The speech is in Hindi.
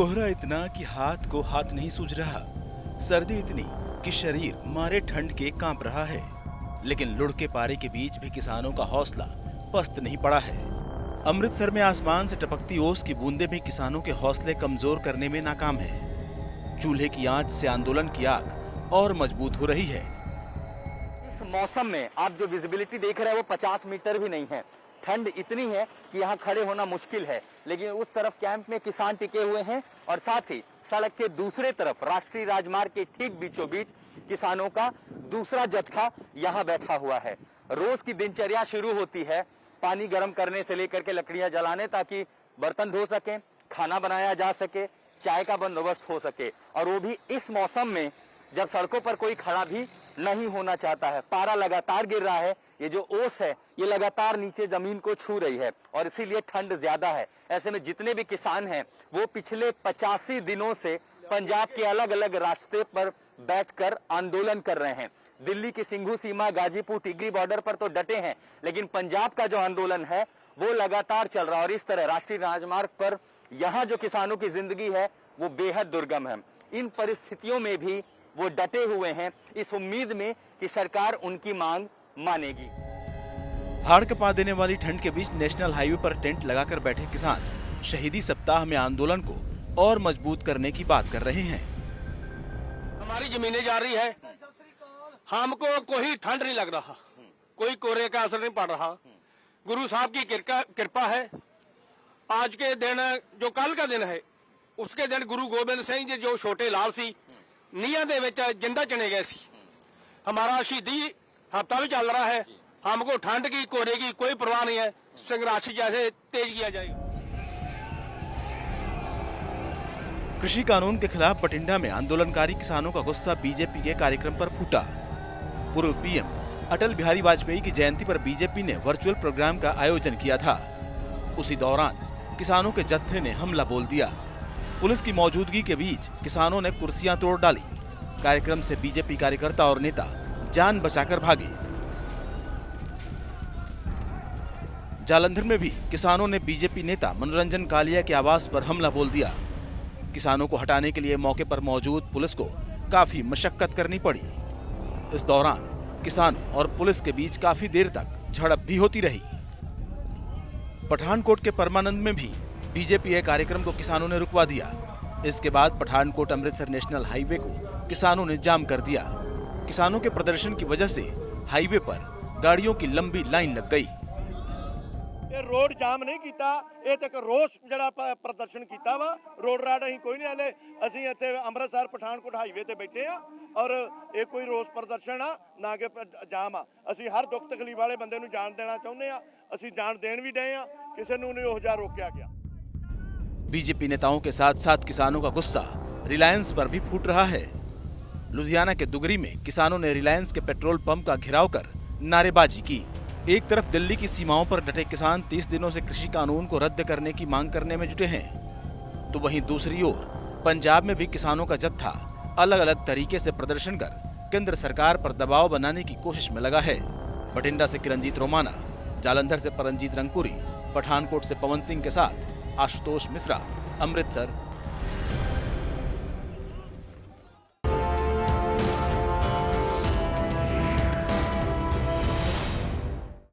कोहरा इतना कि हाथ को हाथ नहीं सूझ रहा, सर्दी इतनी कि शरीर मारे ठंड के कांप रहा है। लेकिन लुढ़के पारे के बीच भी किसानों का हौसला पस्त नहीं पड़ा है। अमृतसर में आसमान से टपकती ओस की बूंदें भी किसानों के हौसले कमजोर करने में नाकाम है। चूल्हे की आंच से आंदोलन की आग और मजबूत हो रही है। इस मौसम में आप जो विजिबिलिटी देख रहे हैं वो 50 मीटर भी नहीं है। ठंड इतनी है कि यहाँ खड़े होना मुश्किल है, लेकिन उस तरफ कैंप में किसान टिके हुए हैं और साथ ही सड़क के दूसरे तरफ राष्ट्रीय राजमार्ग के ठीक बीचों बीच किसानों का दूसरा जत्था यहाँ बैठा हुआ है। रोज की दिनचर्या शुरू होती है पानी गर्म करने से लेकर के लकड़ियां जलाने, ताकि बर्तन धो सके, खाना बनाया जा सके, चाय का बंदोबस्त हो सके, और वो भी इस मौसम में जब सड़कों पर कोई खड़ा भी नहीं होना चाहता है। पारा लगातार गिर रहा है, ये जो ओस है ये लगातार नीचे जमीन को छू रही है और इसीलिए ठंड ज्यादा है। ऐसे में जितने भी किसान हैं वो पिछले 85 दिनों से पंजाब के अलग अलग रास्ते पर बैठकर आंदोलन कर रहे हैं। दिल्ली की सिंघू सीमा, गाजीपुर, टिगरी बॉर्डर पर तो डटे हैं, लेकिन पंजाब का जो आंदोलन है वो लगातार चल रहा है। और इस तरह राष्ट्रीय राजमार्ग पर यहाँ जो किसानों की जिंदगी है वो बेहद दुर्गम है। इन परिस्थितियों में भी वो डटे हुए हैं इस उम्मीद में कि सरकार उनकी मांग मानेगी। हाड़ कपा देने वाली ठंड के बीच नेशनल हाईवे पर टेंट लगाकर बैठे किसान शहीदी सप्ताह में आंदोलन को और मजबूत करने की बात कर रहे हैं। हमारी जमीनें जा रही है, हमको कोई ठंड नहीं लग रहा, कोई कोहरे का असर नहीं पड़ रहा। गुरु साहब की कृपा है। आज के दिन जो कल का दिन है उसके दिन गुरु गोबिंद सिंह जी जो छोटे लाल सी नीया दे विच जिंदा चने गए सी। हमारा शहीदी हफ्ता भी चल रहा है, हमको ठंड की कोहरे की कोई परवाह नहीं है। संघर्ष जैसे तेज किया जाएगा। कृषि कानून के खिलाफ बठिंडा में आंदोलनकारी किसानों का गुस्सा बीजेपी के कार्यक्रम पर फूटा। पूर्व पीएम अटल बिहारी वाजपेयी की जयंती पर बीजेपी ने वर्चुअल प्रोग्राम का आयोजन किया था। उसी दौरान किसानों के जत्थे ने हमला बोल दिया। पुलिस की मौजूदगी के बीच किसानों ने कुर्सियां तोड़ डाली। कार्यक्रम से बीजेपी कार्यकर्ता और नेता जान बचाकर भागे। जालंधर में भी किसानों ने बीजेपी नेता मनोरंजन कालिया के आवास पर हमला बोल दिया। किसानों को हटाने के लिए मौके पर मौजूद पुलिस को काफी मशक्कत करनी पड़ी। इस दौरान किसानों और पुलिस के बीच काफी देर तक झड़प भी होती रही। पठानकोट के परमानंद में भी बीजेपी के कार्यक्रम को किसानों ने रुकवा दिया। इसके बाद पठानकोट अमृतसर नेशनल हाईवे को किसानों ने जाम कर दिया। किसानों के प्रदर्शन की वजह से हाईवे पर गाड़ियों की लंबी लाइन लग गई। रोड जाम नहीं किया, ये तक रोस जड़ा प्रदर्शन किया वा। रोड राड असीं कोई नहीं आले, असीं इत्थे अमृतसर पठानकोट हाईवे ते बैठे आ और ये कोई रोस प्रदर्शन आ ना कि जाम आ। असीं हर दुख तकलीफ वाले बंदे नूं जान देना चाहुंदे आ, असीं जान देण भी डए आ, किसी नूं नहीं ओह जिहा रोकिया गया। बीजेपी नेताओं के साथ साथ किसानों का गुस्सा रिलायंस पर भी फूट रहा है। लुधियाना के दुगरी में किसानों ने रिलायंस के पेट्रोल पंप का घेराव कर नारेबाजी की। एक तरफ दिल्ली की सीमाओं पर डटे किसान 30 दिनों से कृषि कानून को रद्द करने की मांग करने में जुटे हैं, तो वहीं दूसरी ओर पंजाब में भी किसानों का जत्था अलग अलग तरीके से प्रदर्शन कर केंद्र सरकार पर दबाव बनाने की कोशिश में लगा है। बठिंडा से किरणजीत रोमाना, जालंधर से परमजीत रंगपुरी, पठानकोट से पवन सिंह के साथ आशुतोष मिश्रा, अमृतसर,